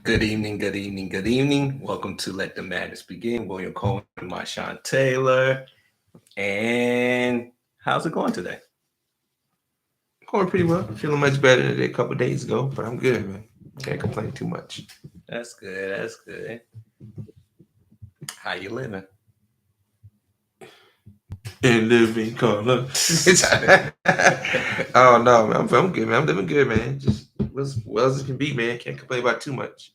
Good evening, good evening, good evening. Welcome to Let the Madness Begin. William Coleman, Marshawn Taylor. And how's it going today? Going pretty well. Feeling much better than a couple of days ago, but I'm good, man. Can't complain too much. That's good, that's good. How you living? In living color. Oh no, man. I'm good, man. I'm living good, man. Just as well as it can be, man. Can't complain about too much.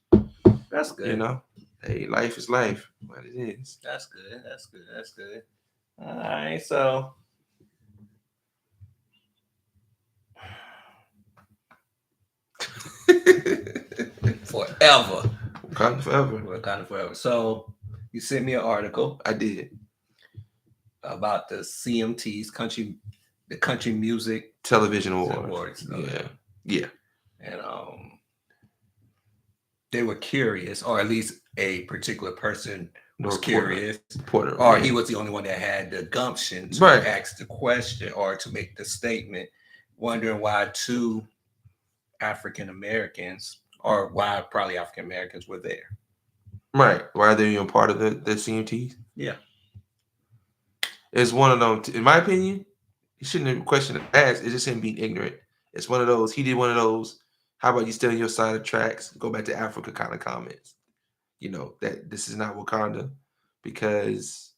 That's You good. know, hey, life is life. What it is. That's good, that's good, that's good. All right, so forever. Cotton forever. We're kind of forever. So you sent me an article I did. about the CMT's the country music Television awards. awards. Yeah. Yeah. And they were curious, or at least a particular person was curious, or he was the only one that had the gumption to ask the question or to make the statement, wondering why two African Americans, or why probably African Americans, were there. Right. Why are they even part of the CMTs? Yeah. It's one of them, in my opinion, he shouldn't have questioned the ask. It's just him being ignorant. It's one of those, he did one of those, how about you stay on your side of tracks, go back to Africa kind of comments. You know, that this is not Wakanda, because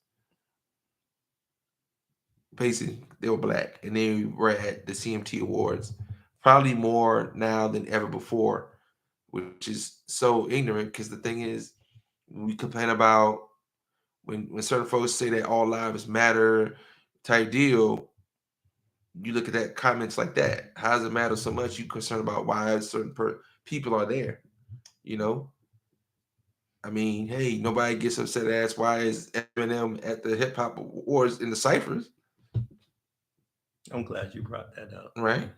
basically they were black and they were at the CMT Awards probably more now than ever before, which is so ignorant because the thing is, we complain about when certain folks say that all lives matter type deal, you look at that comments like that. How does it matter so much? You concerned about why certain people are there? You know, I mean, hey, nobody gets upset as why is Eminem at the hip hop awards in the ciphers? I'm glad you brought that up. Right.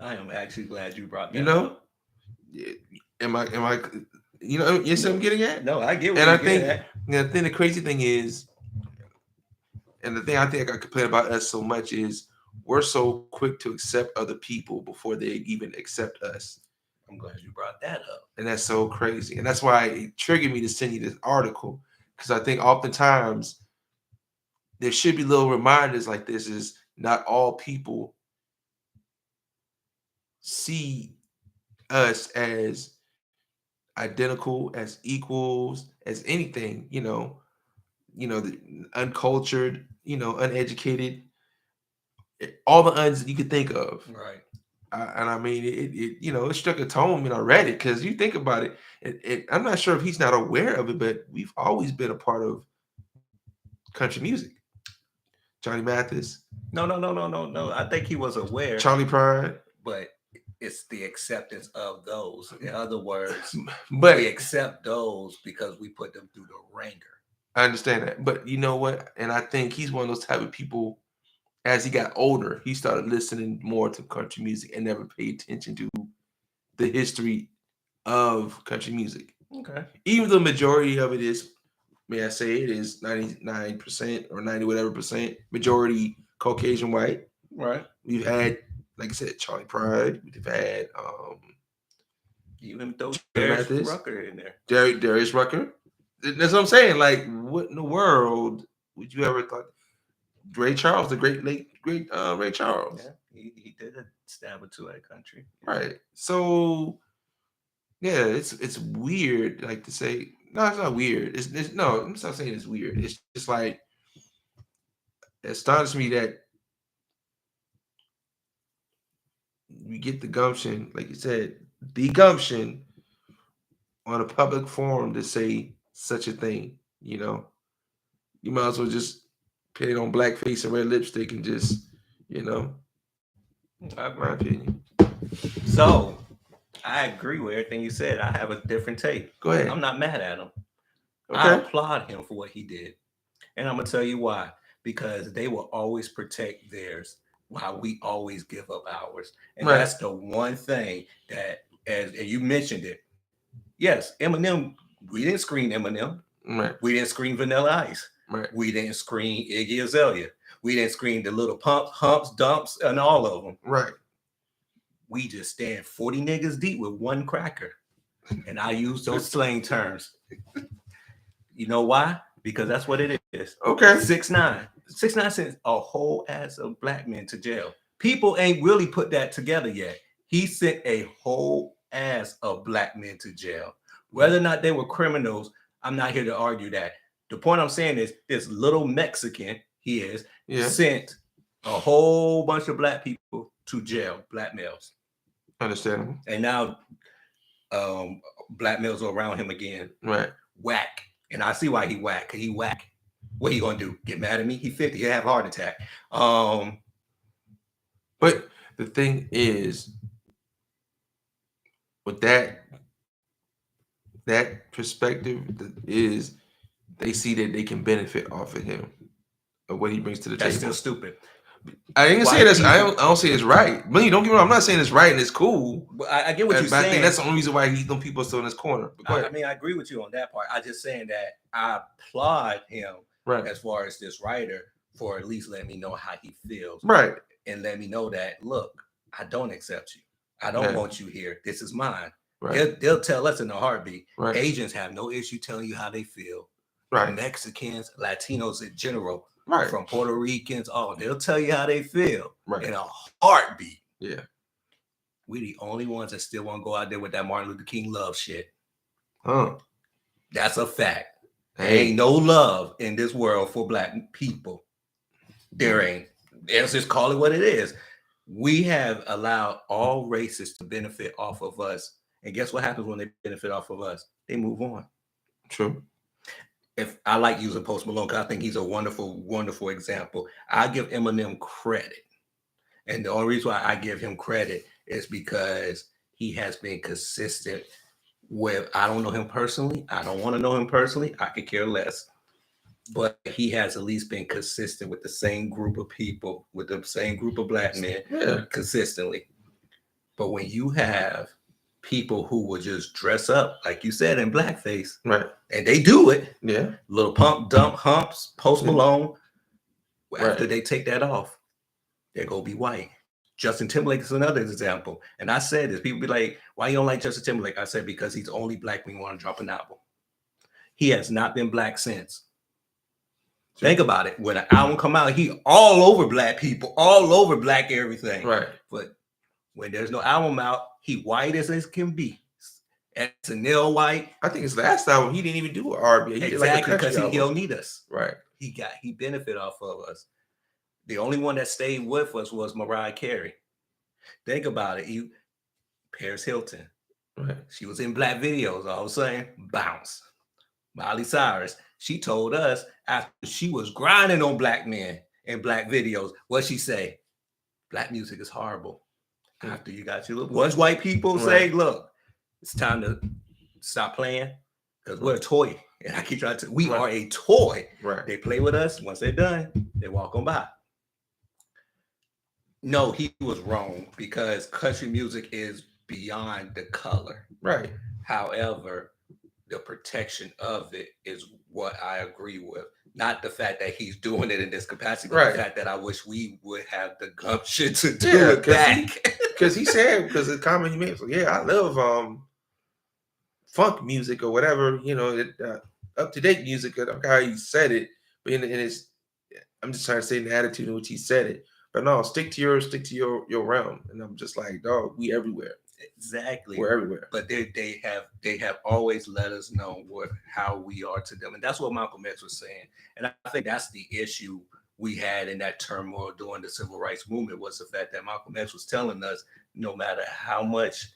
I am actually glad you brought that You know, up. am I? You know, yes, I'm getting at. No, I get what and you're I think, getting at. and the crazy thing is, and the thing I think I complain about us so much is we're so quick to accept other people before they even accept us. I'm glad you brought that up. And that's so crazy. And that's why it triggered me to send you this article. Because I think oftentimes there should be little reminders like this is not all people see us as identical, as equals, as anything, the uncultured, uneducated, all the uns you could think of. Right. And I mean, it struck a tone when I read it because you think about it. I'm not sure if he's not aware of it, but we've always been a part of country music. Johnny Mathis. No. I think he was aware. Charlie Pride. But it's the acceptance of those. In other words, but we accept those because we put them through the ringer. I understand that. But you know what? And I think he's one of those type of people, as he got older, he started listening more to country music and never paid attention to the history of country music. Okay. Even the majority of it is, may I say, it is 99% or 90 whatever percent majority Caucasian white. Right. We've had, like I said, Charlie Pride. We've had even though Darius Rucker in there. Darius Rucker. That's what I'm saying. Like, what in the world would you ever thought? Ray Charles, the great Ray Charles. Yeah, he did a stab or two at country. Right. So yeah, it's weird, like to say. No, it's not weird. It's no, I'm not saying it's weird. It's just like it astonishes me that you get the gumption, like you said, the gumption on a public forum to say such a thing. You might as well just put it on blackface and red lipstick and just, my opinion. So I agree with everything you said. I have a different take. Go ahead. I'm not mad at him. Okay. I applaud him for what he did. And I'm going to tell you why. Because they will always protect theirs while we always give up ours. And that's the one thing that, as you mentioned it, yes, Eminem, we didn't screen Eminem. Right. We didn't screen Vanilla Ice. Right. We didn't screen Iggy Azalea. We didn't screen the little pumps, humps, dumps, and all of them. Right. we just stand 40 niggas deep with one cracker. And I use those slang terms. You know why? Because that's what it is. Okay. 6ix9ine. 6ix9ine sent a whole ass of black men to jail. People ain't really put that together yet. He sent a whole ass of black men to jail. Whether or not they were criminals, I'm not here to argue that. The point I'm saying is this little Mexican, sent a whole bunch of black people to jail, black males. Understandable. And now black males are around him again. Right. Whack. And I see why he whack. Cause he whack. What he gonna do? Get mad at me? He 50. He'll have a heart attack. But the thing is, with that perspective is they see that they can benefit off of him, of what he brings to the table. That's still stupid. I ain't gonna say this. I don't say it's right. But don't get me wrong. I'm not saying it's right and it's cool. But I get what you're saying. I think that's the only reason why them people are still in his corner. I mean, I agree with you on that part. I'm just saying that I applaud him as far as this writer for at least letting me know how he feels. Right. And let me know that, look, I don't accept you. I don't want you here. This is mine. Right. They'll tell us in a heartbeat. Right. Asians have no issue telling you how they feel. Right. Mexicans, Latinos in general. Right. From Puerto Ricans, they'll tell you how they feel in a heartbeat. Yeah. We the only ones that still want to go out there with that Martin Luther King love shit. Huh. That's a fact. There ain't no love in this world for black people. There ain't. Let's just call it what it is. We have allowed all races to benefit off of us. And guess what happens when they benefit off of us? They move on. True. If I like using Post Malone, because I think he's a wonderful, wonderful example. I give Eminem credit. And the only reason why I give him credit is because he has been consistent with, I don't know him personally. I don't want to know him personally. I could care less. But he has at least been consistent with the same group of people, with the same group of black men consistently. But when you have people who will just dress up, like you said, in blackface, and they do it, little pump, dump, humps, Post Malone, after they take that off, they're going to be white. Justin Timberlake is another example. And I said this, people be like, why you don't like Justin Timberlake? I said, because he's only black when you want to drop an album. He has not been black since. Think about it. When an album come out, he all over black people, all over black everything. Right. But when there's no album out, he white as it can be. It's a nail white. I think his last album, he didn't even do R&B. Exactly, because he don't need us. Right. He benefit off of us. The only one that stayed with us was Mariah Carey. Think about it. Paris Hilton. Right. She was in black videos. All of a sudden, bounce. Miley Cyrus. She told us after she was grinding on black men in black videos, what she say? Black music is horrible. After you got your little, once white people say, look, it's time to stop playing because we're a toy. And I keep trying to, we are a toy. Right. They play with us. Once they're done, they walk on by. No, he was wrong because country music is beyond the color. Right. However, the protection of it is what I agree with. Not the fact that he's doing it in this capacity, but the fact that I wish we would have the gumption to do it back. Because he said, because the comment he made was, I love funk music or whatever, up to date music. I don't know how he said it, but I'm just trying to say the attitude in which he said it. But no, stick to your realm. And I'm just like, dog, we everywhere. Exactly. We're everywhere. But they have always let us know how we are to them. And that's what Malcolm X was saying. And I think that's the issue we had in that turmoil during the civil rights movement, was the fact that Malcolm X was telling us no matter how much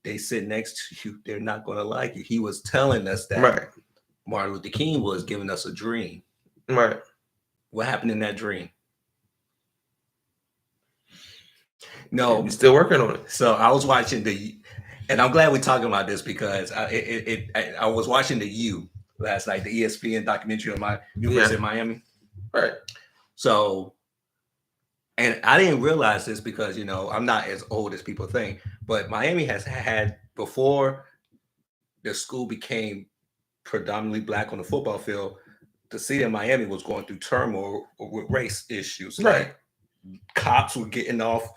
they sit next to you, they're not going to like you. He was telling us that Martin Luther King was giving us a dream. Right. What happened in that dream? No, you're still working on it. So I was watching and I'm glad we're talking about this because I was watching the U last night, the ESPN documentary on my University of Miami. Right. So, and I didn't realize this because I'm not as old as people think, but Miami has had, before the school became predominantly black on the football field, the city of Miami was going through turmoil with race issues. Right. Like cops were getting off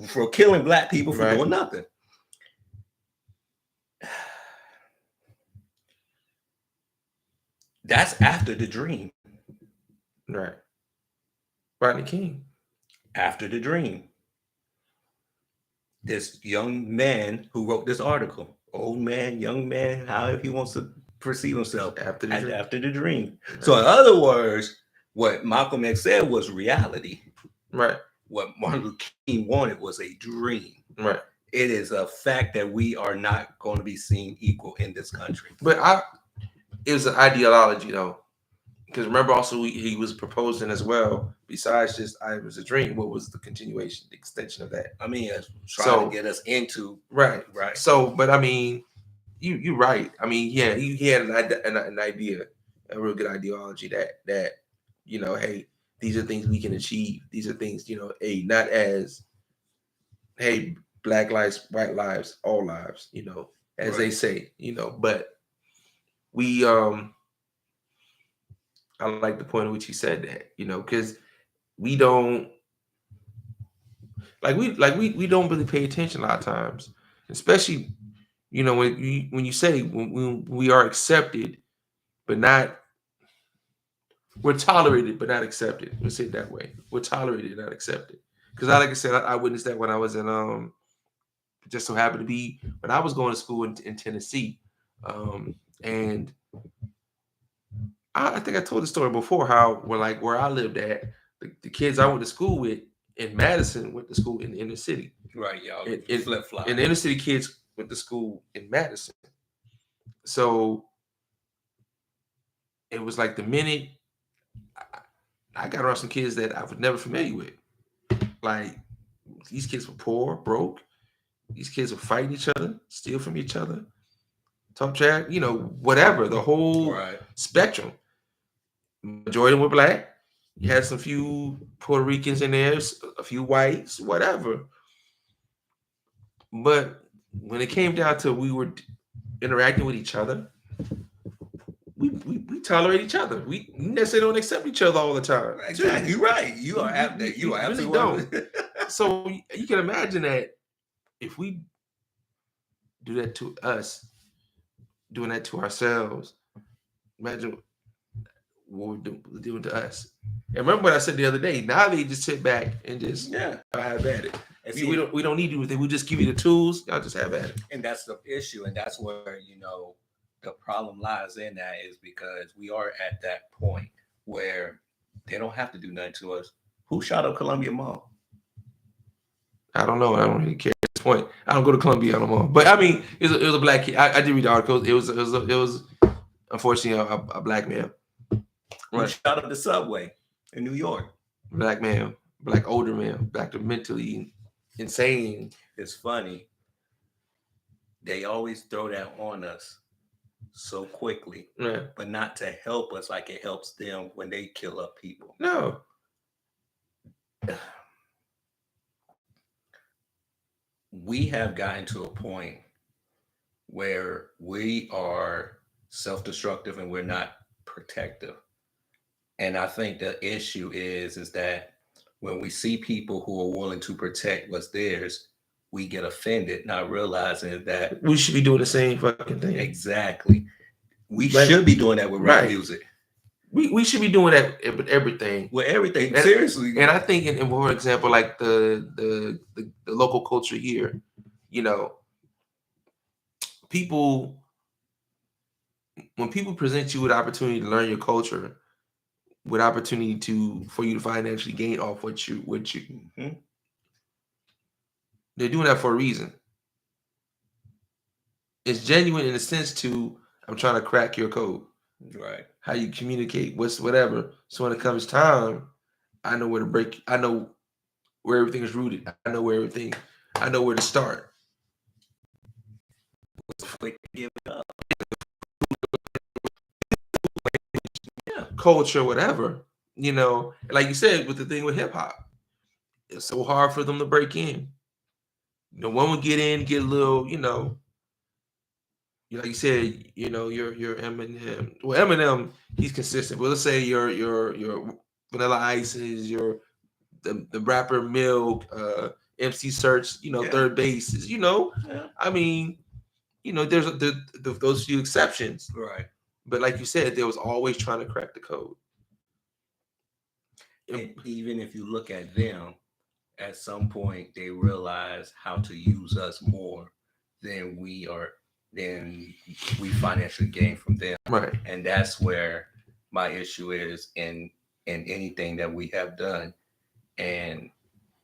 for killing black people for doing nothing. That's after the dream. Right. Rodney King. After the dream. This young man who wrote this article, old man, young man, however he wants to perceive himself, after the dream. Right. So in other words, what Malcolm X said was reality. Right. What Martin Luther King wanted was a dream. Right. It is a fact that we are not going to be seen equal in this country. But it was an ideology though. Because remember also he was proposing as well, besides just I was a dream, what was the continuation, the extension of that? I mean, trying to get us into right. So, but I mean, you're right. I mean, yeah, he had an idea, a real good ideology that you know, hey, these are things we can achieve. These are things, you know, not as, hey, black lives, white lives, all lives, you know, as they say, you know, but we I like the point at which he said that, you know, because we don't we don't really pay attention a lot of times, especially, you know, when you say when we are accepted, but not, we're tolerated but not accepted. Let's say it that way. We're tolerated, not accepted. Because like I said, I witnessed that when I was in just so happened to be when I was going to school in Tennessee, and I think I told the story before how where I lived at, the kids I went to school with in Madison went to school in the inner city. Right, y'all. Flip flop. And the inner city kids went to school in Madison. So it was like the minute I got around some kids that I was never familiar with. Like these kids were poor, broke. These kids were fighting each other, steal from each other, talk trash, you know, whatever, the whole spectrum. Majority of them were black. You had some few Puerto Ricans in there, a few whites, whatever. But when it came down to we were interacting with each other, we tolerate each other. We necessarily don't accept each other all the time. Exactly. You're right. You are absolutely don't. So you can imagine that if we do that to us, doing that to ourselves, imagine what we're doing to us. And remember what I said the other day. Now they just sit back and just have at it. And see, we don't need you with it. We just give you the tools. Y'all just have at it. And that's the issue. And that's where, you know, the problem lies in that is because we are at that point where they don't have to do nothing to us. Who shot up Columbia Mall? I don't know. I don't really care at this point. I don't go to Columbia no more. But I mean, it was a black kid. I did read the articles. It was unfortunately a black man. Who shot up the subway in New York? Black man, black older man, black mentally insane. It's funny. They always throw that on us so quickly, but not to help us like it helps them when they kill up people. No. We have gotten to a point where we are self-destructive and we're not protective. And I think the issue is that when we see people who are willing to protect what's theirs, we get offended, not realizing that we should be doing the same fucking thing. Exactly. We should be doing that with rap music. We should be doing that with everything. With everything, seriously. And I think, for example, like the local culture here, you know, when people present you with opportunity to learn your culture, with opportunity for you to financially gain off what you they're doing that for a reason. It's genuine in a sense to, I'm trying to crack your code. Right. How you communicate, whatever. So when it comes time, I know where to break. I know where everything is rooted. I know where to start. Quick to give it up. Culture, whatever. You know, like you said, with the thing with hip hop, it's so hard for them to break in. You know, one would get in, get a little, you know, like you said, you know, your Eminem. Well, Eminem, he's consistent. But let's say your Vanilla Ice is the rapper Milk, MC Search, third bases, I mean, there's those few exceptions. Right. But like you said, they was always trying to crack the code. And even if you look at them, at some point they realize how to use us more than we financially gain from them. Right. And that's where my issue is in anything that we have done. And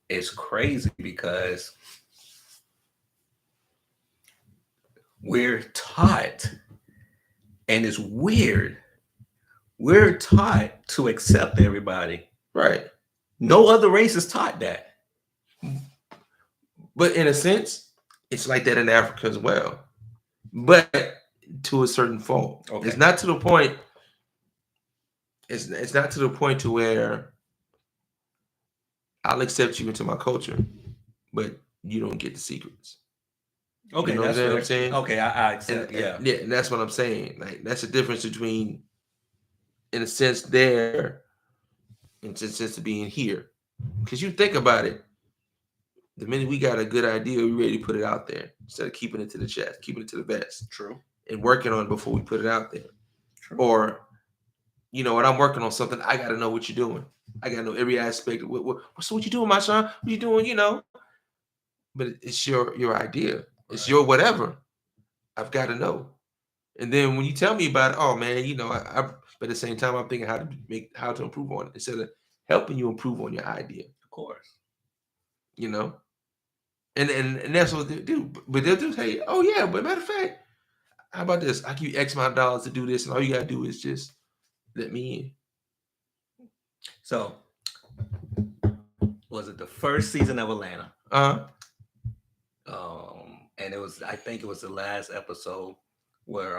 it's crazy because we're taught, and it's weird, we're taught to accept everybody. Right. No other race is taught that. But in a sense, it's like that in Africa as well. But to a certain fault. Okay. It's not to the point. It's not to the point to where I'll accept you into my culture, but you don't get the secrets. Okay, that's what I'm saying. Okay, I accept. Yeah, and that's what I'm saying. Like that's the difference between, in a sense, there, and sense of being here. Because you think about it, the minute we got a good idea, we ready to put it out there instead of keeping it to the chest, keeping it to the vest. True. And working on it before we put it out there. True. Or, when I'm working on something, I got to know what you're doing. I got to know every aspect. So what you doing, my son? What you doing? But it's your idea. Right. It's your whatever. I've got to know. And then when you tell me about it, oh man, but at the same time, I'm thinking how to improve on it instead of helping you improve on your idea. Of course. And that's what they do. But they'll just say, oh yeah, but matter of fact, how about this? I give you X amount of dollars to do this, and all you gotta do is just let me in. So, was it the first season of Atlanta? And I think it was the last episode where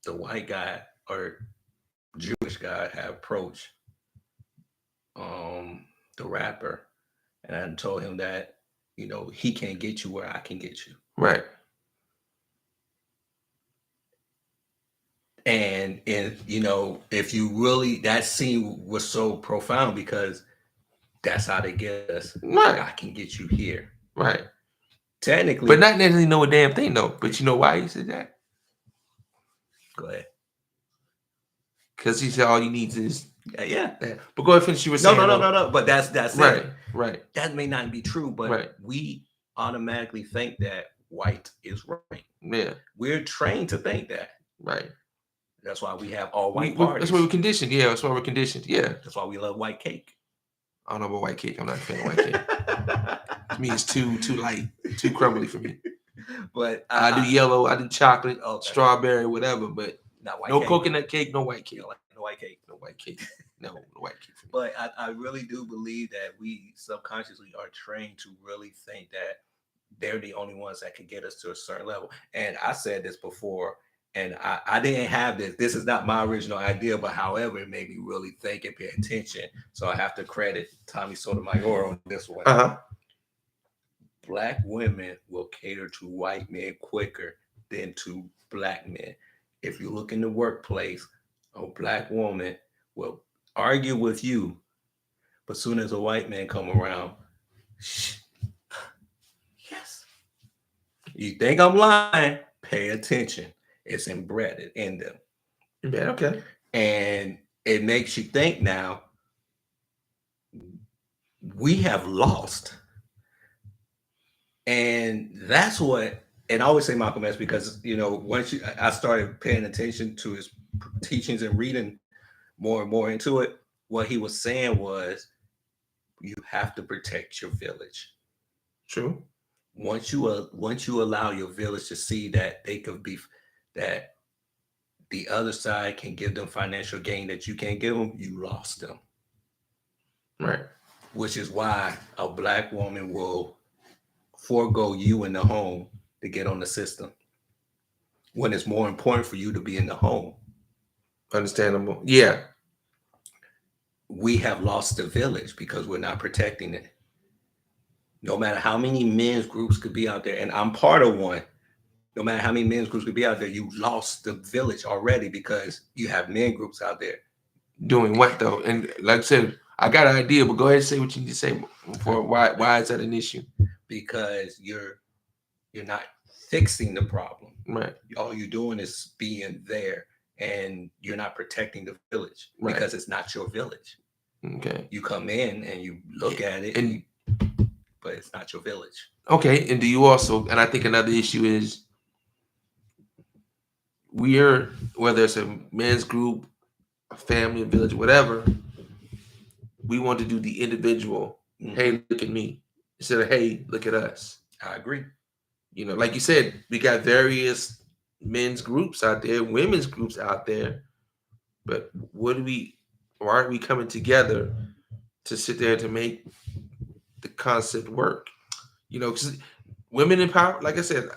the white guy or Jewish guy had approached the rapper and I told him that, he can't get you where I can get you. Right. And if you really, that scene was so profound because that's how they get us. Right. I can get you here. Right. Technically. But not necessarily know a damn thing though. But you know why he said that? Go ahead. Because he said all you need is yeah. But go ahead, finish. You were saying no. But that's right, it. Right. That may not be true, but we automatically think that white is right. Yeah. We're trained to think that. Right. That's why we have all white parties. That's why we're conditioned. Yeah, that's why we're conditioned. Yeah. That's why we love white cake. I don't know about white cake. I'm not a fan of white cake. To me, it's too light, too crumbly for me. But I do yellow, I do chocolate, strawberry, whatever. But not white no cake. Coconut cake, no white cake. No white cake. No white cake. No white cake for me. But I really do believe that we subconsciously are trained to really think that they're the only ones that can get us to a certain level. And I said this before. And I didn't have this. This is not my original idea, but however, it made me really think and pay attention. So I have to credit Tommy Sotomayor on this one. Black women will cater to white men quicker than to black men. If you look in the workplace, a black woman will argue with you, but soon as a white man come around, yes. You think I'm lying? Pay attention. It's embedded in them. Yeah, okay. And it makes you think now, we have lost. And that's what, and I always say Malcolm X because, once I started paying attention to his teachings and reading more and more into it, what he was saying was, you have to protect your village. True. Once you allow your village to see that they could be, that the other side can give them financial gain that you can't give them, you lost them. Right. Which is why a black woman will forego you in the home to get on the system when it's more important for you to be in the home. Understandable. Yeah. We have lost the village because we're not protecting it. No matter how many men's groups could be out there, and I'm part of one, no matter how many men's groups could be out there, you lost the village already because you have men groups out there. Doing what though? And like I said, I got an idea, but go ahead and say what you need to say for why is that an issue? Because you're not fixing the problem. Right. All you're doing is being there, and you're not protecting the village because it's not your village. Okay. You come in and you look at it, but it's not your village. Okay. And do you also? And I think another issue is we're, whether it's a men's group, a family, a village, whatever, we want to do the individual. Mm-hmm. Hey, look at me, instead of hey, look at us. I agree. You know, like you said, we got various men's groups out there, women's groups out there, but why aren't we coming together to sit there to make the concept work? You know, because women empower, like I said,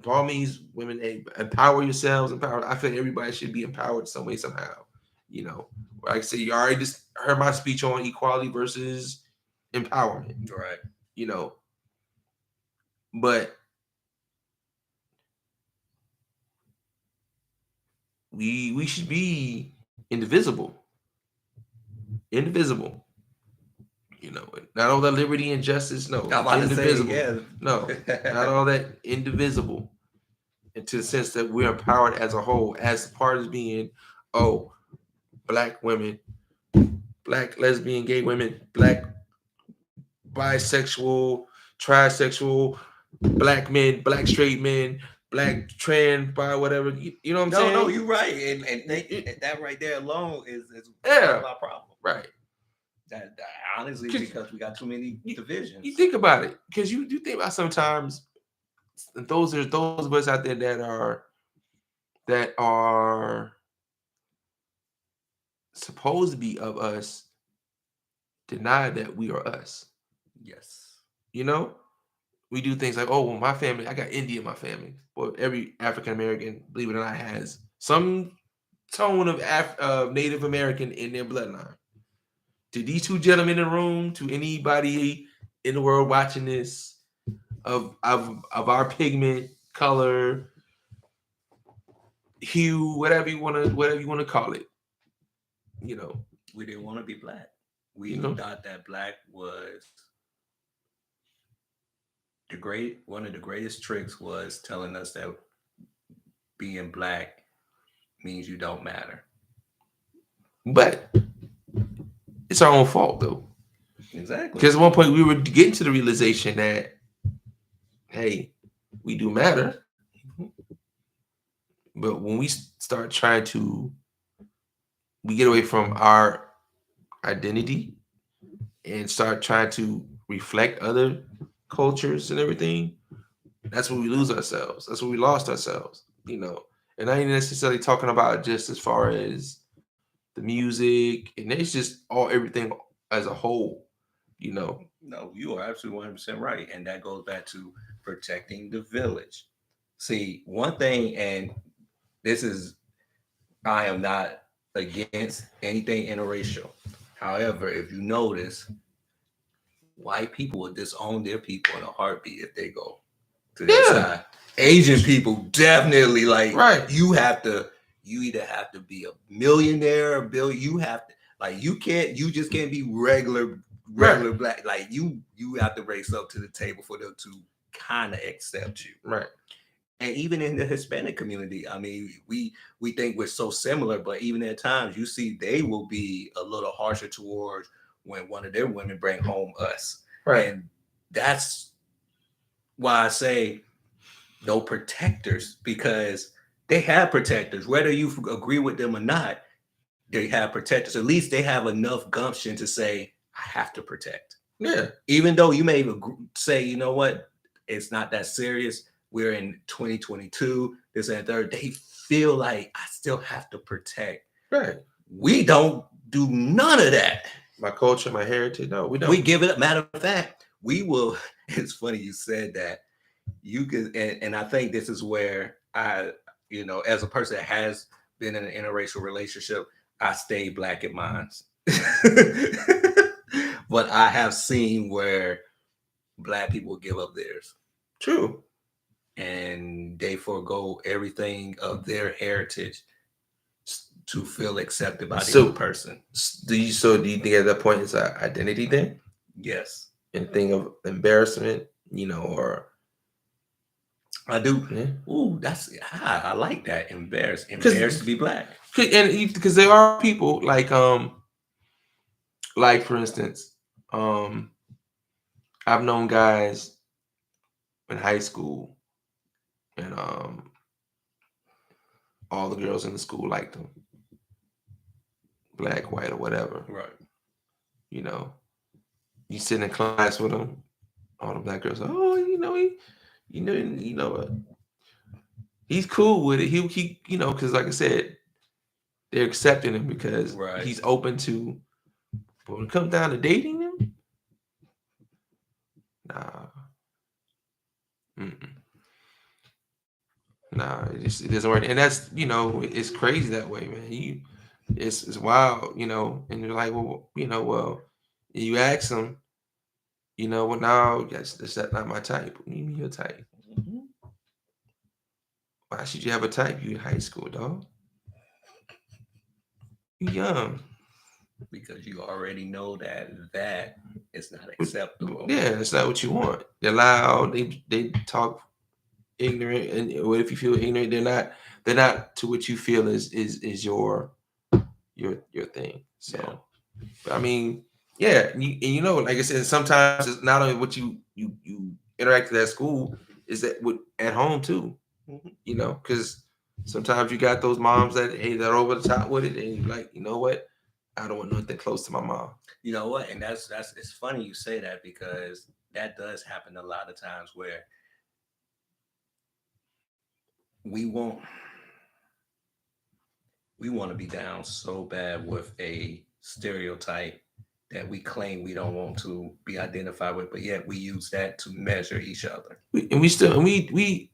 by all means, women empower yourselves, I feel everybody should be empowered some way, somehow. You know, like I said, you already just heard my speech on equality versus empowerment. Right. You know, but we should be indivisible. Indivisible. You know, not all that liberty and justice. No, indivisible. No, not all that indivisible. And to the sense that we're empowered as a whole, as part of being, black women, black lesbian, gay women, black bisexual, trisexual, black men, black straight men, black trans, bi, whatever. You know what I'm saying? No, you're right. And that right there alone is our problem. Right. That honestly, because we got too many divisions. You think about it, because you think about sometimes those of us out there that are supposed to be of us deny that we are us. Yes. You know, we do things like, well, my family, I got India in my family. Well, every African American, believe it or not, has some tone of Native American in their bloodline. To these two gentlemen in the room, to anybody in the world watching this, of our pigment, color, hue, whatever you want to call it, you know, we didn't want to be black. We thought that black was one of the greatest tricks was telling us that being black means you don't matter. But it's our own fault, though. Exactly. Because at one point we were getting to the realization that, hey, we do matter. But when we start trying to, we get away from our identity and start trying to reflect other cultures and everything, that's when we lose ourselves. That's when we lost ourselves, you know. And I ain't necessarily talking about just as far as the music, and it's just everything as a whole, you know. No, you are absolutely 100% right. And that goes back to protecting the village. See, one thing, and I am not against anything interracial. However, if you notice, white people will disown their people in a heartbeat if they go to that side. Asian people definitely right. You either have to be a millionaire, a billion. You have to you just can't be regular right. black. Like you have to raise up to the table for them to kind of accept you. Right. And even in the Hispanic community, I mean, we think we're so similar, but even at times you see they will be a little harsher towards when one of their women bring home us. Right. And that's why I say no protectors, because they have protectors. Whether you agree with them or not, they have protectors. At least they have enough gumption to say, I have to protect. Yeah. Even though you may say, you know what, it's not that serious. We're in 2022, this and third. They feel like I still have to protect. Right. We don't do none of that. My culture, my heritage. No, we don't. We give it up. Matter of fact, we will. It's funny you said that. You could, and I think this is where I, as a person that has been in an interracial relationship, I stay black in mine. But I have seen where black people give up theirs. True. And they forego everything of their heritage to feel accepted by the other person. Do you think at that point it's an identity thing? Yes. And thing of embarrassment, or I do. Yeah. Ooh, I like that. Embarrassed to be black. And because there are people like for instance, I've known guys in high school, and all the girls in the school liked them, black, white, or whatever. Right. You sit in class with them, all the black girls. Oh, he's cool with it. He because like I said, they're accepting him because he's open to. But when it comes down to dating him, nah. Nah, it doesn't work. And that's, it's crazy that way, man. It's wild, and you're like, well, you ask them, well, now that's not my type. What do you mean your type? Mm-hmm. Why should you have a type? You in high school, dog. You young. Because you already know that is not acceptable. Yeah, that's not what you want. They're loud. They talk ignorant, and if you feel ignorant, they're not to what you feel is your thing. So, yeah. I mean, yeah, and like I said, sometimes it's not only what you interact with at school, is that at home too. Mm-hmm. Because sometimes you got those moms that they're over the top with it, and you're like, you know what, I don't want nothing close to my mom. You know what, and that's it's funny you say that, because that does happen a lot of times where we want to be down so bad with a stereotype that we claim we don't want to be identified with, but yet we use that to measure each other. And we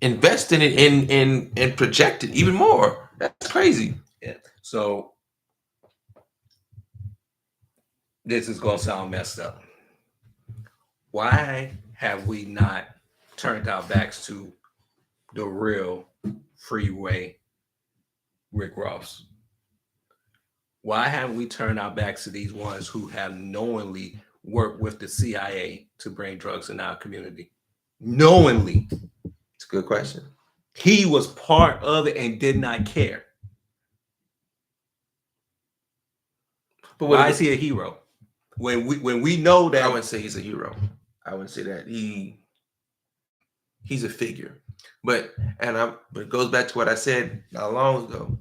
invest in it and project it even more. That's crazy. Yeah. So this is gonna sound messed up. Why have we not turned our backs to the real freeway Rick Ross? Why haven't we turned our backs to these ones who have knowingly worked with the CIA to bring drugs in our community? Knowingly. It's a good question. He was part of it and did not care. But why is he a hero? When we know that, I wouldn't say he's a hero. I wouldn't say that. He's a figure. But it goes back to what I said not long ago.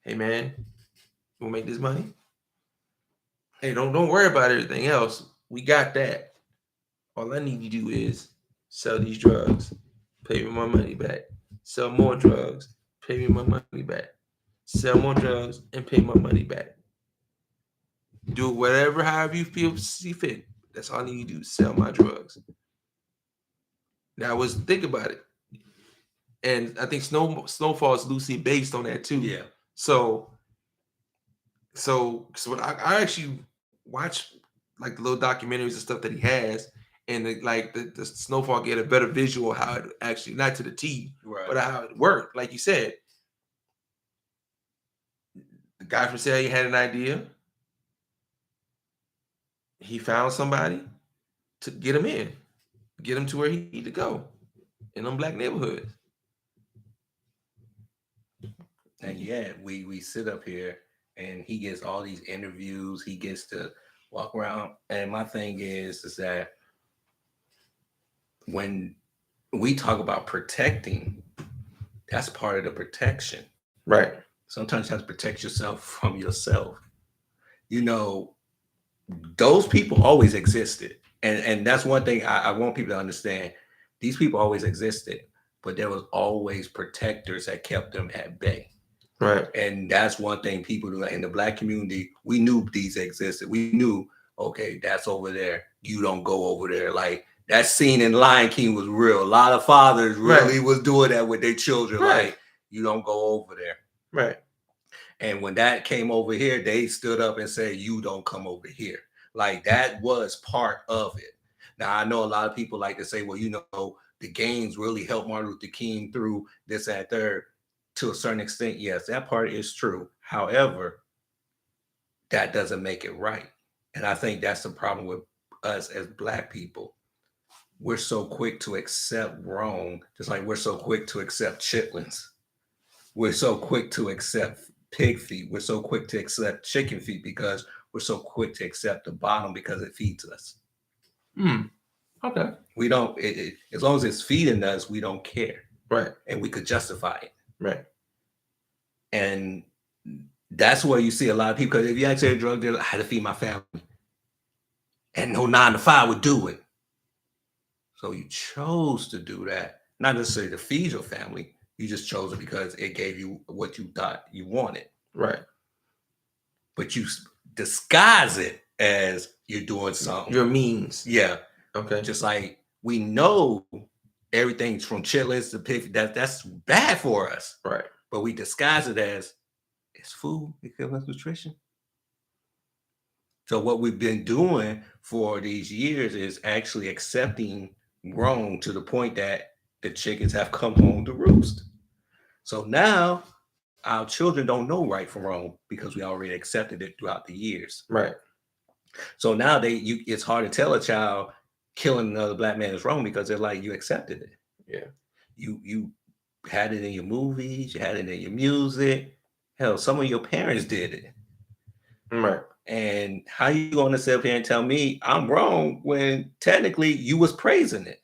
Hey man, you wanna make this money? Hey, don't worry about everything else. We got that. All I need you to do is sell these drugs, pay me my money back. Sell more drugs, pay me my money back. Sell more drugs and pay my money back. Do whatever, however you see fit. That's all I need to do. Sell my drugs. Now, think about it. And I think Snowfall is loosely based on that too. Yeah. So when I actually watch like the little documentaries and stuff that he has, and the Snowfall get a better visual how it actually, not to the T, right, but how it worked. Like you said, the guy from CIA had an idea. He found somebody to get him in, get him to where he needed to go in them black neighborhoods. And yeah, we sit up here and he gets all these interviews. He gets to walk around. And my thing is that when we talk about protecting, that's part of the protection. Right. Sometimes you have to protect yourself from yourself. Those people always existed. And that's one thing I want people to understand. These people always existed, but there was always protectors that kept them at bay. Right. And that's one thing people do in the black community. We knew these existed. We knew, okay, that's over there. You don't go over there. Like that scene in Lion King was real. A lot of fathers really was doing that with their children. Right. Like, you don't go over there. Right. And when that came over here, they stood up and said, you don't come over here. Like that was part of it. Now, I know a lot of people like to say, well, the gangs really helped Martin Luther King through this and third. to a certain extent, yes, that part is true. However, that doesn't make it right. And I think that's the problem with us as Black people. We're so quick to accept wrong, just like we're so quick to accept chitlins. We're so quick to accept pig feet. We're so quick to accept chicken feet because we're so quick to accept the bottom because it feeds us. Okay. We don't, as long as it's feeding us, we don't care. Right. And we could justify it. Right. And that's where you see a lot of people, because if you actually a drug dealer, I had to feed my family. And no 9 to 5 would do it. So you chose to do that, not necessarily to feed your family. You just chose it because it gave you what you thought you wanted. Right. But you disguise it as you're doing something. Your means. Yeah. Okay. Just like we know everything from chitlins to pig, that's bad for us. Right. But we disguise it as it's food, it gives us nutrition. So what we've been doing for these years is actually accepting wrong to the point that the chickens have come home to roost. So now our children don't know right from wrong because we already accepted it throughout the years. Right. So now it's hard to tell a child killing another Black man is wrong because they're like, you accepted it. Yeah. You had it in your movies, you had it in your music. Hell, some of your parents did it. Right. And how you going to sit up here and tell me I'm wrong when technically you was praising it?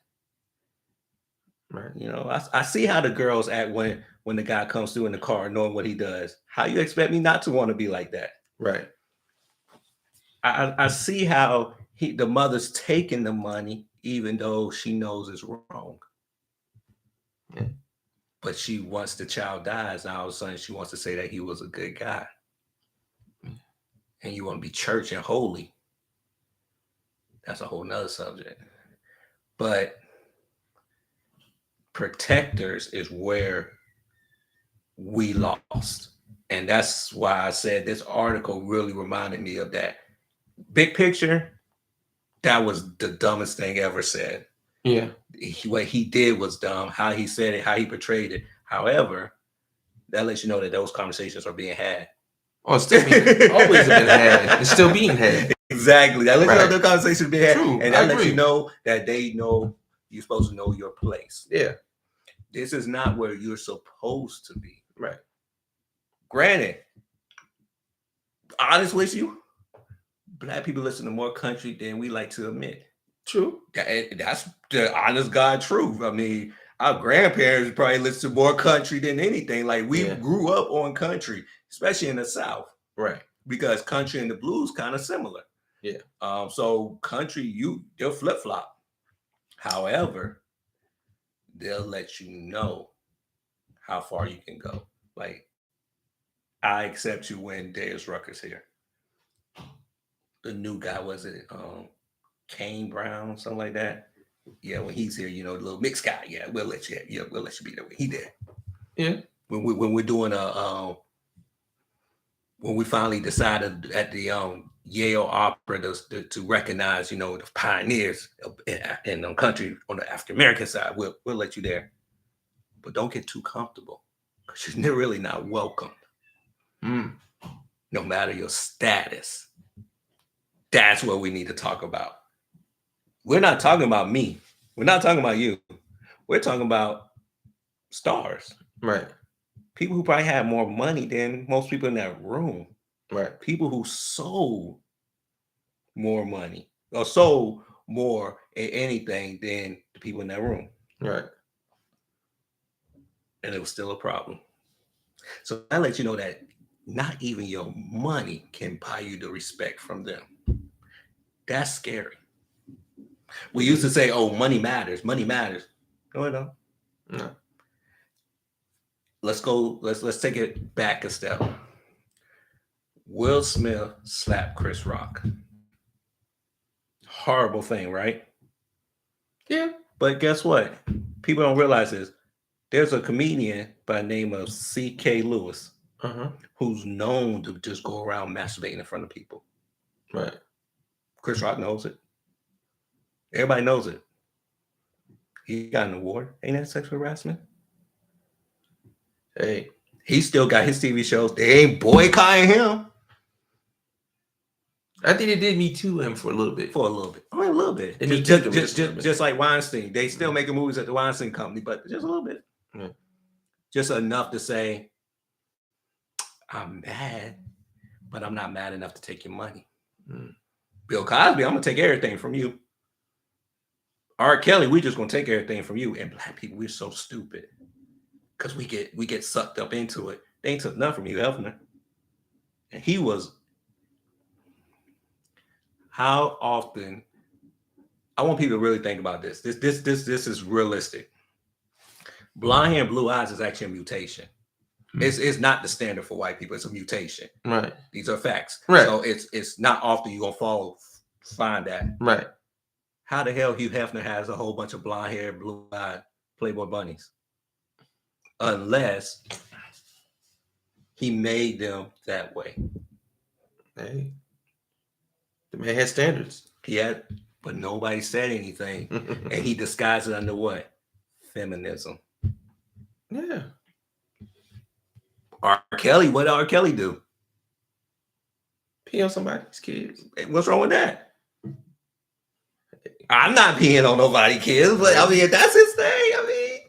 Right. You know, I see how the girls act when the guy comes through in the car knowing what he does. How you expect me not to want to be like that? Right. I see how the mother's taking the money even though she knows it's wrong. Yeah. But she, once the child dies, now all of a sudden she wants to say that he was a good guy. And you want to be church and holy. That's a whole nother subject. But protectors is where we lost. And that's why I said this article really reminded me of that. Big picture, that was the dumbest thing ever said. Yeah. What he did was dumb. How he said it, how he portrayed it. However, that lets you know that those conversations are being had. Oh, it's still always been had. It's still being had. Exactly. That lets you know the conversations being had. True. And that lets you know that they know you're supposed to know your place. Yeah. This is not where you're supposed to be. Right. Granted, honest with you, Black people listen to more country than we like to admit. True. That's the honest God truth. I mean, our grandparents probably listen to more country than anything. Like we grew up on country, especially in the South. Right. Because country and the blues kind of similar. Yeah. So country, they'll flip-flop. However, they'll let you know how far you can go. Like, I accept you when Darius Rucker's here. The new guy, was it Kane Brown, something like that? Yeah, when he's here, you know, the little mixed guy. Yeah, we'll let you be there when he there. Yeah. When we're doing when we finally decided at the Yale Opera to recognize, you know, the pioneers in the country on the African American side, we'll let you there, but don't get too comfortable because you're really not welcome. No matter your status. That's what we need to talk about. We're not talking about me. We're not talking about you. We're talking about stars. Right. People who probably have more money than most people in that room. Right. People who sold more money or sold more in anything than the people in that room. Right. And it was still a problem. So I let you know that not even your money can buy you the respect from them. That's scary. We used to say, oh, money matters. Money matters. No, it don't. No. Let's go. Let's take it back a step. Will Smith slapped Chris Rock. Horrible thing, right? Yeah. But guess what? People don't realize this. There's a comedian by the name of C.K. Lewis who's known to just go around masturbating in front of people. Right. Chris Rock knows it. Everybody knows it. He got an award. Ain't that sexual harassment? Hey, He still got his TV shows. They ain't boycotting him. I think they did Me Too him for a little bit. Only a little bit. Just like Weinstein. They still making movies at the Weinstein Company, but just a little bit. Yeah. Just enough to say, I'm mad, but I'm not mad enough to take your money. Bill Cosby, I'm going to take everything from you. R. Kelly, we just going to take everything from you. And black people, we're so stupid because we get sucked up into it. They ain't took nothing from you, Hefner. And he was... How often? I want people to really think about this. This is realistic. Blonde hair and blue eyes is actually a mutation. It's not the standard for white people. It's a mutation. Right. These are facts. Right. So it's not often you're gonna find that. Right. How the hell Hugh Hefner has a whole bunch of blonde hair, blue eyed Playboy bunnies? Unless he made them that way. Hey. The man had standards. But nobody said anything. And he disguised it under what? Feminism. Yeah. R. Kelly, what did R. Kelly do? Pee on somebody's kids. What's wrong with that? I'm not peeing on nobody's kids, but I mean, that's his thing. I mean,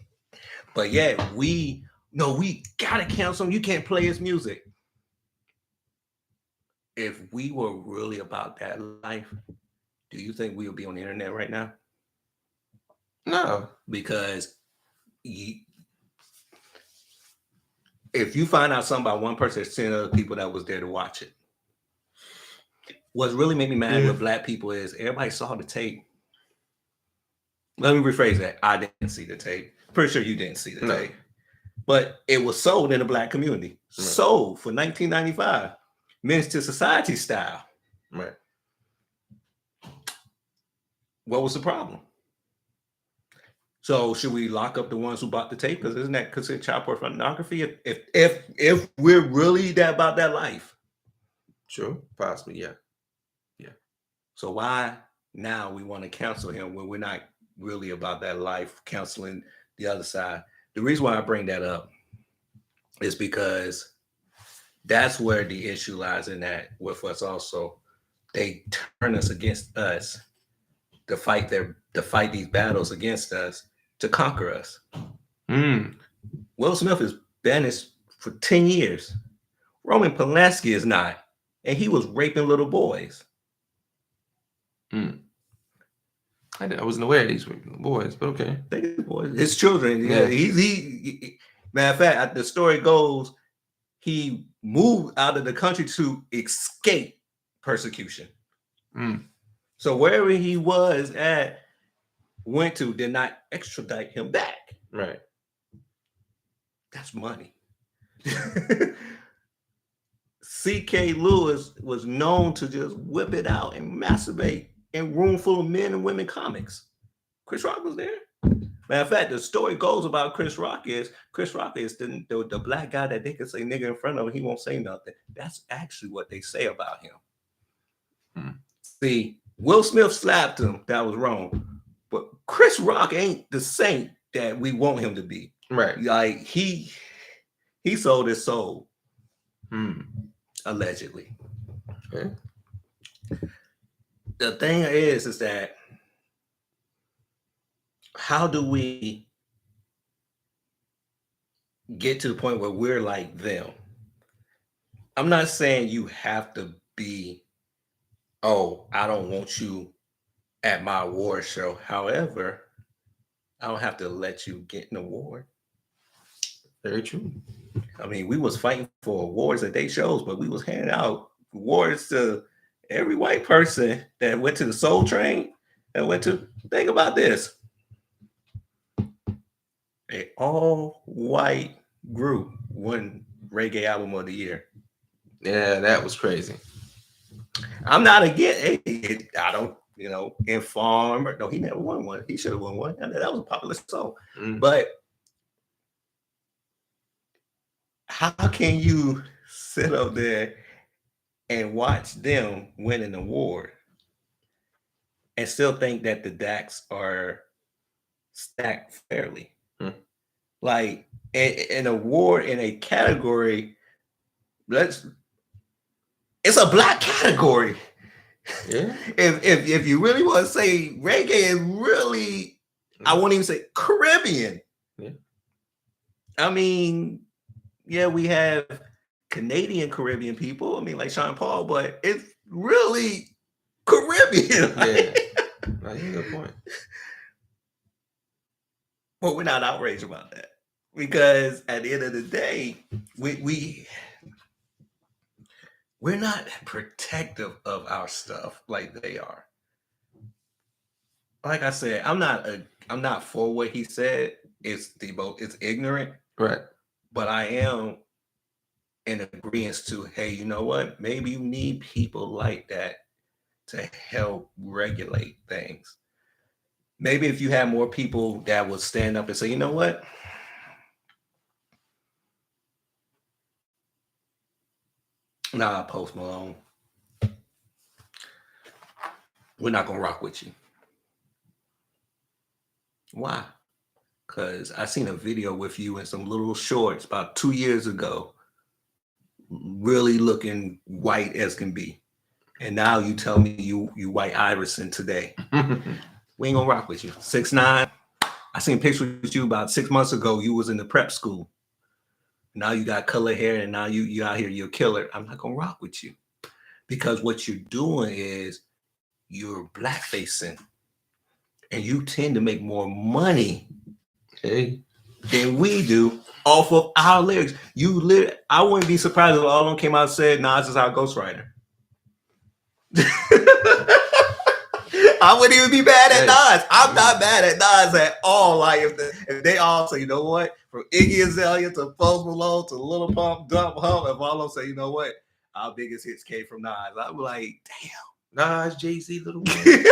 but yeah, we gotta cancel him. You can't play his music. If we were really about that life, do you think we would be on the internet right now? No. Because if you find out something about one person, there's 10 other people that was there to watch it. What's really made me mad with black people is everybody saw the tape. Let me rephrase that. I didn't see the tape. Pretty sure you didn't see the tape. But it was sold in the black community. Right. Sold for $19.95. Men's to Society style. Right. What was the problem? So should we lock up the ones who bought the tape? Because isn't that considered child pornography? If we're really about that life. Sure, possibly, yeah. Yeah. So why now we want to cancel him when we're not really about that life, counseling the other side? The reason why I bring that up is because that's where the issue lies in that with us also. They turn us against us to fight these battles against us to conquer us. Will Smith is banished for 10 years. Roman Polanski is not. And he was raping little boys. I wasn't aware of these boys, but okay. His children. Yeah. He matter of fact, the story goes, he moved out of the country to escape persecution. So wherever he went to, did not extradite him back. Right. That's money. C.K. Lewis was known to just whip it out and masturbate in a room full of men and women comics. Chris Rock was there. Matter of fact, the story goes about Chris Rock is the black guy that they can say nigga in front of him, he won't say nothing. That's actually what they say about him. See, Will Smith slapped him. That was wrong. But Chris Rock ain't the saint that we want him to be. Right. Like he sold his soul. Allegedly. Okay. The thing is that how do we get to the point where we're like them? I'm not saying you have to be, oh, I don't want you at my award show. However, I don't have to let you get an award. Very true. I mean, we was fighting for awards at their shows, but we was handing out awards to every white person that went to the Soul Train, that went to, think about this. An all-white group won Reggae Album of the Year. Yeah, that was crazy. I'm not against it. I don't, Inform. No, he never won one. He should have won one. That was a popular song. But how can you sit up there and watch them win an award and still think that the DACs are stacked fairly? Like an award in a category, it's a black category. Yeah. If you really want to say reggae is really, I won't even say Caribbean. Yeah. I mean, yeah, we have Canadian Caribbean people. I mean, like Sean Paul, but it's really Caribbean. Yeah. That's a good point. But we're not outraged about that because at the end of the day, we're not protective of our stuff like they are. Like I said, I'm not for what he said. It's ignorant. Right. But I am in agreement to, hey, you know what? Maybe you need people like that to help regulate things. Maybe if you had more people that would stand up and say, you know what? Nah, Post Malone. We're not going to rock with you. Why? Because I seen a video with you in some little shorts about 2 years ago, really looking white as can be. And now you tell me you White Iverson today. We ain't gonna rock with you. 6'9". I seen pictures with you about 6 months ago. You was in the prep school. Now you got color hair and now you out here, you're a killer. I'm not gonna rock with you. Because what you're doing is you're blackfacing. And you tend to make more money than we do off of our lyrics. I wouldn't be surprised if all of them came out and said, Nas is our ghostwriter. I wouldn't even be mad at Nas. I'm not mad at Nas at all. Like if they all say, you know what, from Iggy Azalea to Post Malone to Lil Pump, Dump Hump, if all of them say, you know what, our biggest hits came from Nas. I'm like, damn, Nas, Jay-Z, Lil Wayne.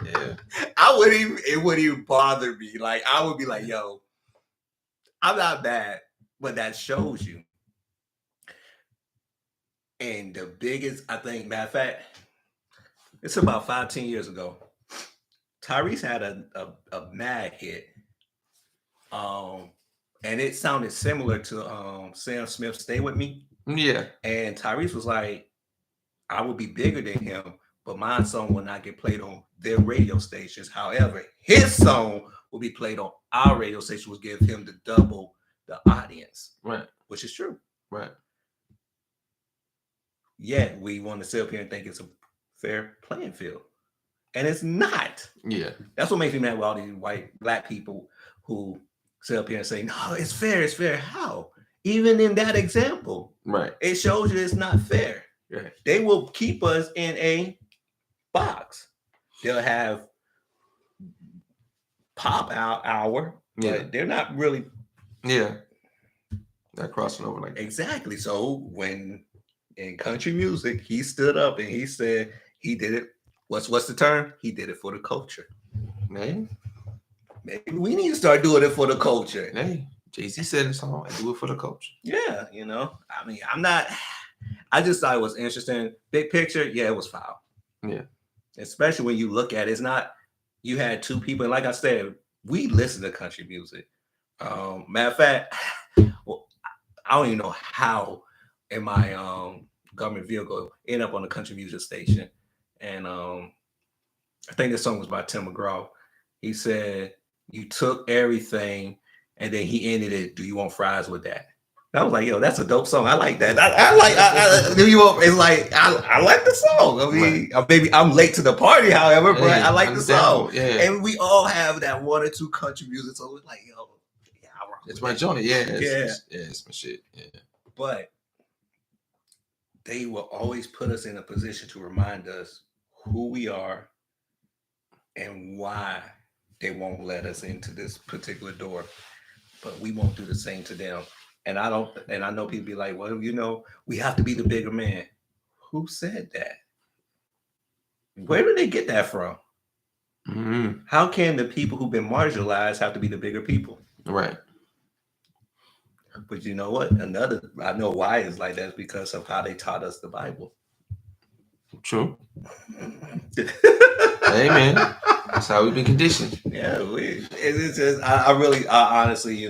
Yeah, it wouldn't even bother me. Like I would be like, yo, I'm not bad, but that shows you. And the biggest, I think, matter of fact, it's about 15 years ago. Tyrese had a mad hit. And it sounded similar to Sam Smith's Stay With Me. Yeah. And Tyrese was like, I would be bigger than him, but my song will not get played on their radio stations. However, his song will be played on our radio station, which give him the double the audience. Right. Which is true. Right. Yet we want to sit up here and think it's a fair playing field. And it's not. Yeah. That's what makes me mad with all these black people who sit up here and say, no, it's fair, it's fair. How? Even in that example, right? It shows you it's not fair. Right. They will keep us in a box. They'll have pop hour, but they're not really. Yeah. They're crossing over like that. Exactly. So when in country music, he stood up and he said he did it. What's the term? He did it for the culture. Man. Maybe we need to start doing it for the culture. Hey, Jay-Z said it's all, I do it for the culture. Yeah, you know. I mean, I just thought it was interesting. Big picture, yeah, it was foul. Yeah. Especially when you look at it, it's not, you had two people, and like I said, we listen to country music. Matter of fact, well, I don't even know how in my government vehicle end up on the country music station. And I think this song was by Tim McGraw. He said, you took everything, and then he ended it, do you want fries with that? I was like, yo, that's a dope song. I like that. I do you want, it's like, I like the song. I mean, maybe I'm late to the party, however, but I like the song. Yeah. And we all have that one or two country music. So we're like, yo, yeah, I rock with it's my joint. Yeah. It's my shit. Yeah. But they will always put us in a position to remind us who we are and why they won't let us into this particular door. But we won't do the same to them. And I know people be like, well, you know, we have to be the bigger man. Who said that? Where did they get that from? Mm-hmm. How can the people who've been marginalized have to be the bigger people? Right. But you know what? I know why it's like that, is because of how they taught us the Bible. True. Amen. That's how we've been conditioned. Yeah, it's just I honestly,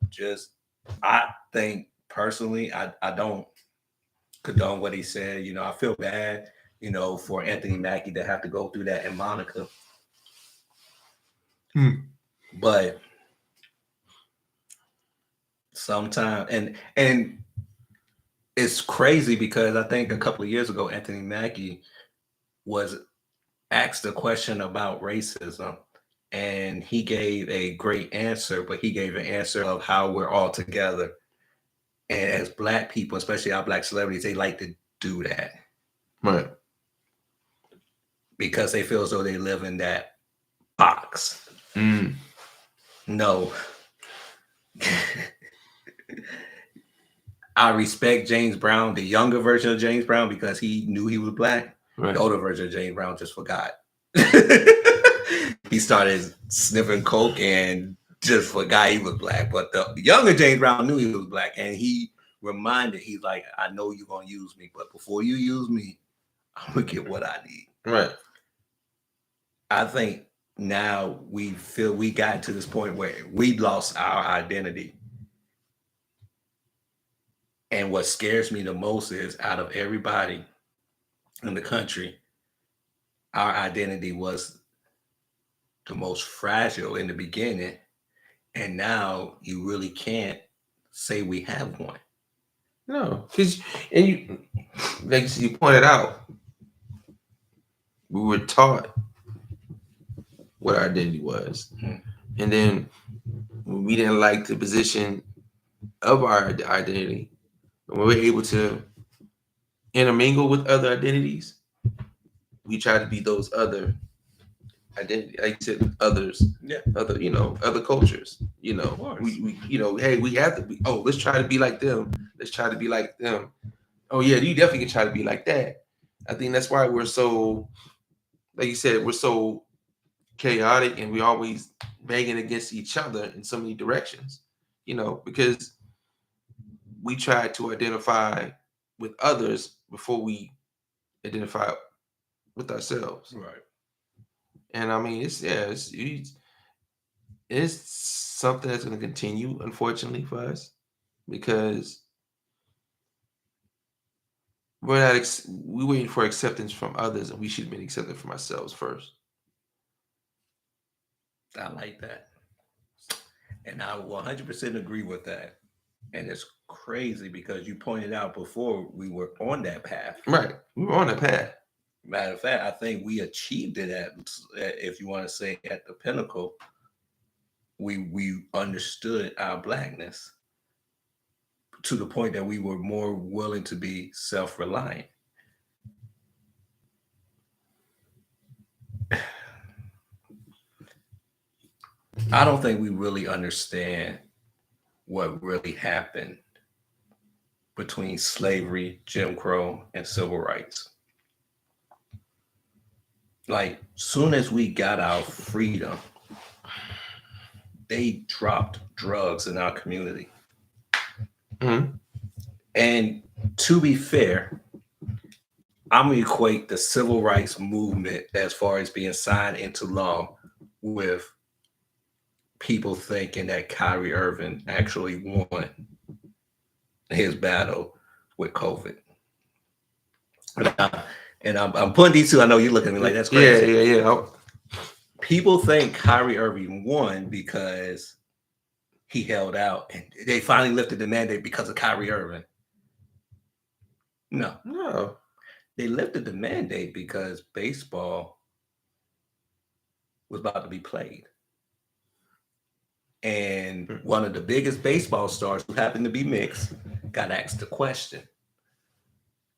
just I think personally, I don't condone what he said. I feel bad, for Anthony Mackie to have to go through that and Monica. But sometimes, and it's crazy because I think a couple of years ago, Anthony Mackie was asked a question about racism, and he gave a great answer, but he gave an answer of how we're all together. And as Black people, especially our Black celebrities, they like to do that. Right. Because they feel as though they live in that box. No. I respect James Brown, the younger version of James Brown, because he knew he was Black. Right. The older version of James Brown just forgot. He started sniffing coke and just forgot he was Black. But the younger James Brown knew he was Black, and he reminded, he's like, I know you're going to use me, but before you use me, I'm going to get what I need. Right. I think now we feel we got to this point where we lost our identity. And what scares me the most is, out of everybody in the country, our identity was the most fragile in the beginning. And now you really can't say we have one. No, because, and you, like you pointed out, we were taught what our identity was. And then when we didn't like the position of our identity, and we were able to intermingle with other identities, we try to be those other identity, like you said, others, other, other cultures, we hey, we have to be, let's try to be like them. Let's try to be like them. Oh yeah, you definitely can try to be like that. I think that's why we're so, like you said, we're so chaotic, and we always banging against each other in so many directions, because we try to identify with others before we identify with ourselves. Right. And I mean, it's something that's going to continue, unfortunately, for us, because we're waiting for acceptance from others, and we should have been accepted from ourselves first. I like that. And I 100% agree with that. And it's crazy because you pointed out before we were on that path. Right. We were on that path. Matter of fact, I think we achieved it at, if you want to say, at the pinnacle. We understood our Blackness to the point that we were more willing to be self-reliant. I don't think we really understand what really happened between slavery, Jim Crow, and civil rights. Like, soon as we got our freedom, they dropped drugs in our community. Mm-hmm. And to be fair, I'm going to equate the civil rights movement as far as being signed into law with people thinking that Kyrie Irving actually won his battle with COVID. And I'm putting these two, I know you're looking at me like that's crazy. Yeah. People think Kyrie Irving won because he held out and they finally lifted the mandate because of Kyrie Irving. No. They lifted the mandate because baseball was about to be played. And one of the biggest baseball stars, who happened to be mixed, got asked a question.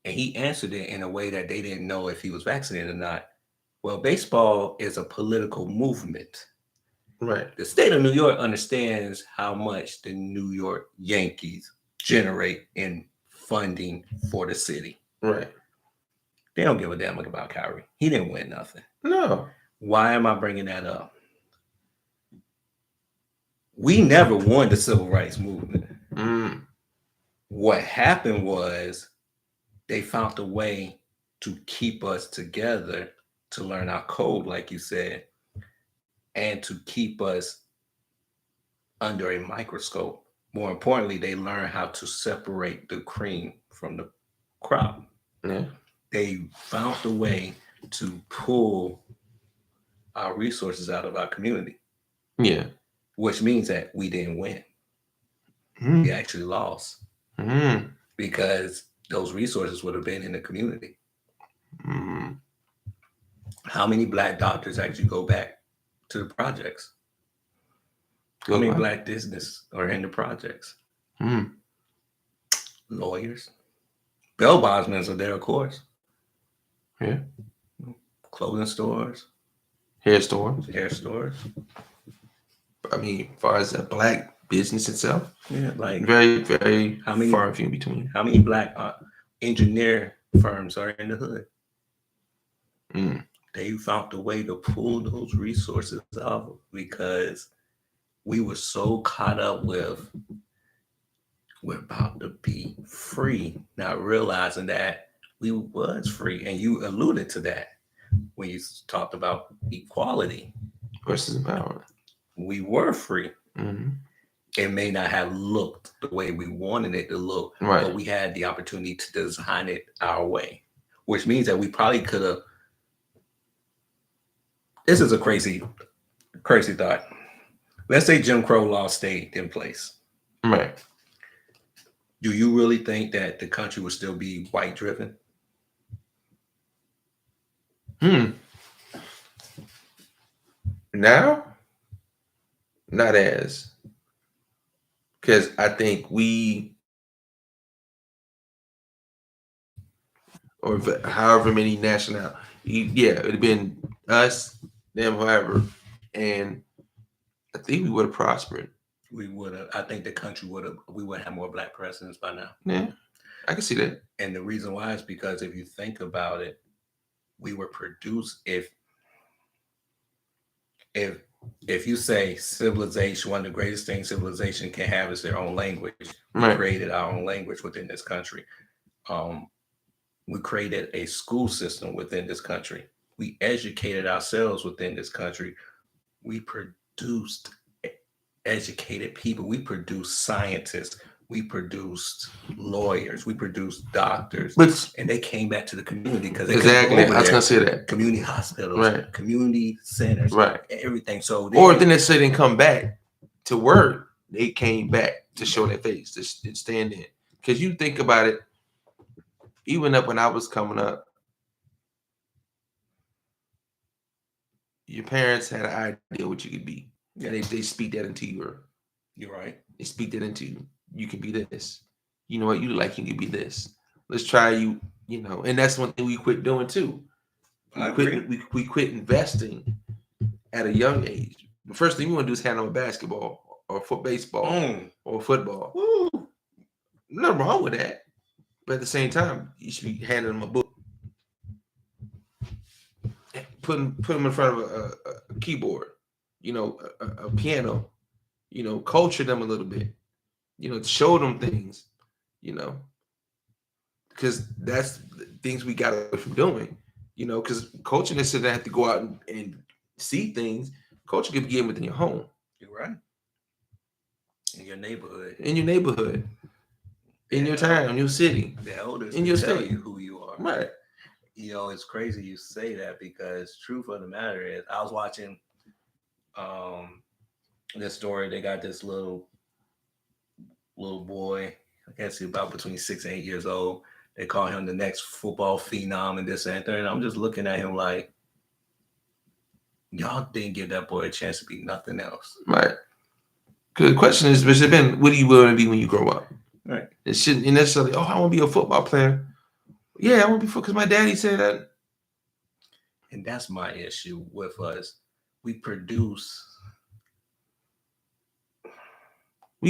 And he answered it in a way that they didn't know if he was vaccinated or not. Well, baseball is a political movement. Right. The state of New York understands how much the New York Yankees generate in funding for the city. Right. They don't give a damn about Kyrie. He didn't win nothing. No. Why am I bringing that up? We never won the civil rights movement. What happened was they found a way to keep us together to learn our code, like you said, and to keep us under a microscope. More importantly, they learn how to separate the cream from the crop. Yeah. They found a way to pull our resources out of our community. Yeah. Which means that we didn't win. We actually lost because those resources would have been in the community. How many black doctors actually go back to the projects? How many black business are in the projects? Lawyers. Bell bondsmen are there, of course. Yeah. Clothing stores. Hair stores. Hair stores. I mean, as far as a black business itself, yeah, like very, very how many, far and few in between. How many black engineer firms are in the hood? They found a way to pull those resources out because we were so caught up with we're about to be free, not realizing that we was free. And you alluded to that when you talked about equality versus empowerment. We were free. It may not have looked the way we wanted it to look, right, but we had the opportunity to design it our way, which means that we probably could have. This is a crazy thought. Let's say Jim Crow law stayed in place. Right. Do you really think that the country would still be white driven? Now? Not as. Because I think we, or however many national, yeah, it'd have been us, them, whoever, and I think we would have prospered. We would have. I think the country would have. We would have more black presidents by now. Yeah, I can see that. And the reason why is because if you think about it, we were produced. If you say civilization, one of the greatest things civilization can have is their own language. We created our own language within this country. We created a school system within this country. We educated ourselves within this country. We produced educated people. We produced scientists. We produced lawyers. We produced doctors. And they came back to the community because exactly. I was gonna say that community hospitals, community centers, everything. So or then they didn't come back to work. They came back to show their face, to stand in. Because you think about it, even up when I was coming up, your parents had an idea what you could be. Yeah, they speak that into you. You're right. They speak that into you. You can be this. You know what you like? You can be this. Let's try you. You know, and that's one thing we quit doing too. We quit investing at a young age. The first thing we want to do is handle a basketball or baseball or football. Nothing wrong with that, but at the same time, you should be handing them a book. Put them in front of a keyboard, you know, a piano, you know, culture them a little bit, you know, show them things, you know, because that's the things we got away from doing, you know, because culture doesn't have to go out and see things. Culture can begin within your home. You're right. In your neighborhood. In your town, your city. The elders in your tell state. You who you are. Right. You know, it's crazy you say that because truth of the matter is I was watching this story. They got this little boy, I guess he's about between 6 and 8 years old. They call him the next football phenom and this and that. And I'm just looking at him like, y'all didn't give that boy a chance to be nothing else. Right. Because the question is, what do you want to be when you grow up? Right. It shouldn't necessarily, I want to be a football player. Yeah, I want to be because my daddy said that. And that's my issue with us. We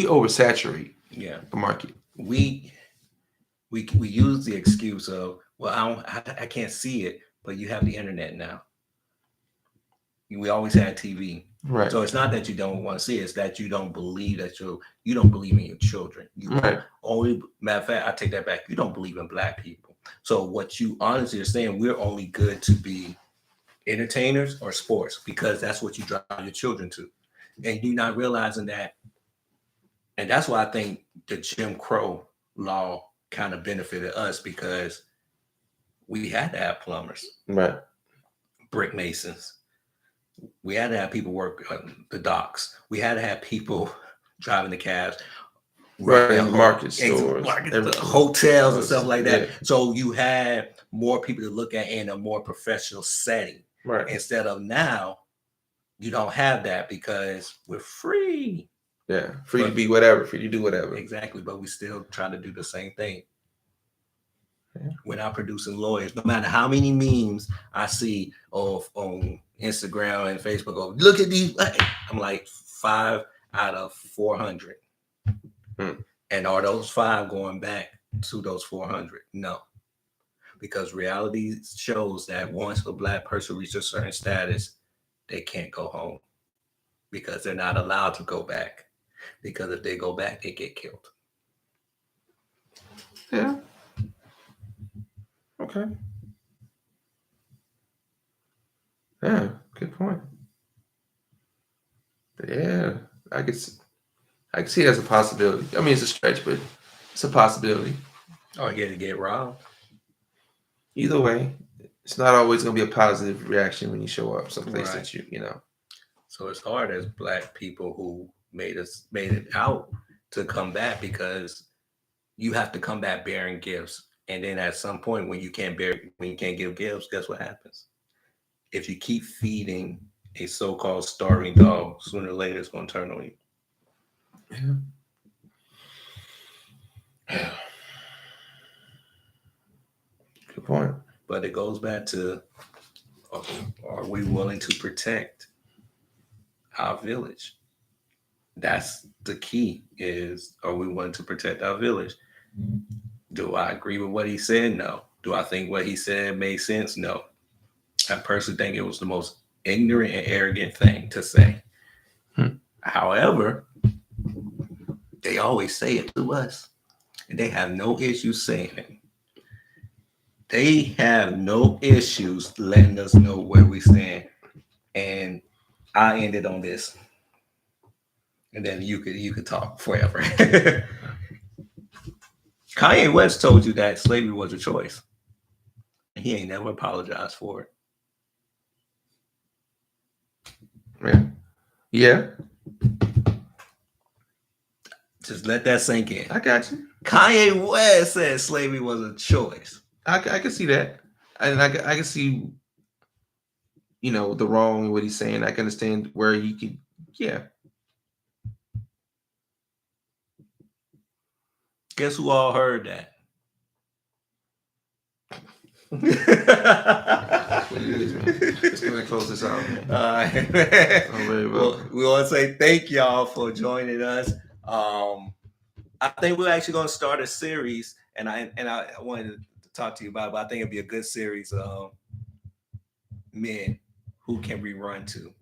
oversaturate the market. We use the excuse of, well, I can't see it, but you have the internet now. We always had TV. Right. So it's not that you don't want to see it, it's that you don't believe that you don't believe in your children. Only matter of fact, I take that back. You don't believe in black people. So what you honestly are saying, we're only good to be entertainers or sports, because that's what you drive your children to. And you're not realizing that. And that's why I think the Jim Crow law kind of benefited us, because we had to have plumbers, right, brick masons. We had to have people work the docks. We had to have people driving the cabs, right, in market stores, hotels and stuff like that. Yeah. So you had more people to look at in a more professional setting. Right. Instead of now, you don't have that because we're free. Yeah, free to be whatever, free to do whatever. Exactly, but we still try to do the same thing. Yeah. We're not producing lawyers. No matter how many memes I see on Instagram and Facebook, look at these. I'm like 5 out of 400. And are those 5 going back to those 400? No. Because reality shows that once a Black person reaches a certain status, they can't go home because they're not allowed to go back. Because if they go back, they get killed. Yeah. Okay. Yeah, good point. Yeah, I can see it as a possibility. I mean, it's a stretch, but it's a possibility. Or you get robbed. Either way, it's not always going to be a positive reaction when you show up someplace that you know. So it's hard as Black people who made it out to come back, because you have to come back bearing gifts. And then at some point when you can't give gifts, guess what happens? If you keep feeding a so-called starving dog, sooner or later it's going to turn on you. Yeah. Good point. But it goes back to, are we willing to protect our village? That's the key, is, are we willing to protect our village? Do I agree with what he said? No. Do I think what he said made sense? No. I personally think it was the most ignorant and arrogant thing to say. However, they always say it to us, and they have no issues saying it. They have no issues letting us know where we stand. And I ended on this, and then you could talk forever. Kanye West told you that slavery was a choice, and he ain't never apologized for it. Yeah. Just let that sink in. I got you. Kanye West said slavery was a choice. I can see that, and I can see, the wrong in what he's saying. I can understand where he could, yeah. Guess who all heard that? Let's go and close this out, man. Well, we want to say thank y'all for joining us. I think we're actually going to start a series, and I wanted to talk to you about it, but I think it'd be a good series of men who can we run to.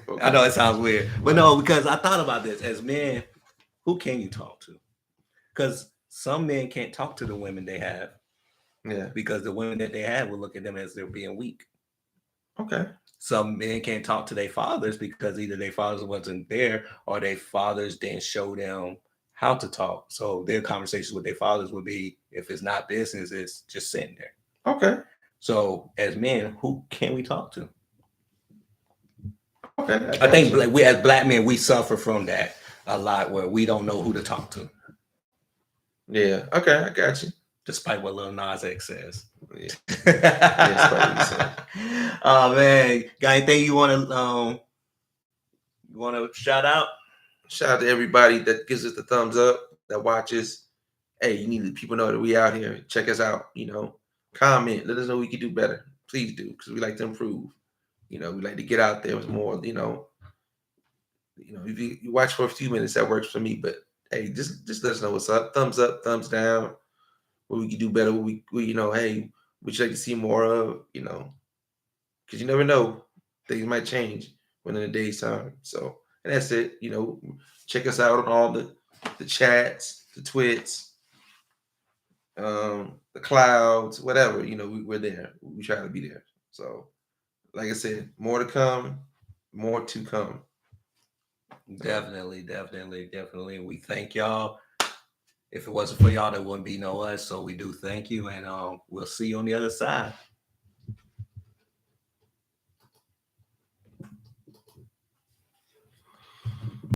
Okay. I know it sounds weird, but no, because I thought about this. As men, who can you talk to? Because some men can't talk to the women they have. Yeah. Because the women that they have will look at them as they're being weak. Okay. Some men can't talk to their fathers because either their fathers wasn't there or their fathers didn't show them how to talk. So their conversations with their fathers would be, if it's not business, it's just sitting there. Okay. So as men, who can we talk to? Okay. I think we as Black men, we suffer from that a lot, where we don't know who to talk to. Yeah. Okay. I got you. Despite what Lil Nas X says. Yeah. Oh man, got anything you want to shout out? Shout out to everybody that gives us the thumbs up, that watches. Hey, you need to let people know that we out here. Check us out. Comment. Let us know we can do better. Please do, because we like to improve. We like to get out there with more. If you watch for a few minutes, that works for me. But hey, just let us know what's up. Thumbs up, thumbs down. What we can do better. Hey, would you like to see more of? Because you never know, things might change within a day's time. So, and that's it. Check us out on all the chats, the twits, the clouds, whatever. We're there. We try to be there. So like I said, more to come, more to come. Definitely. We thank y'all. If it wasn't for y'all, there wouldn't be no us. So we do thank you, and we'll see you on the other side.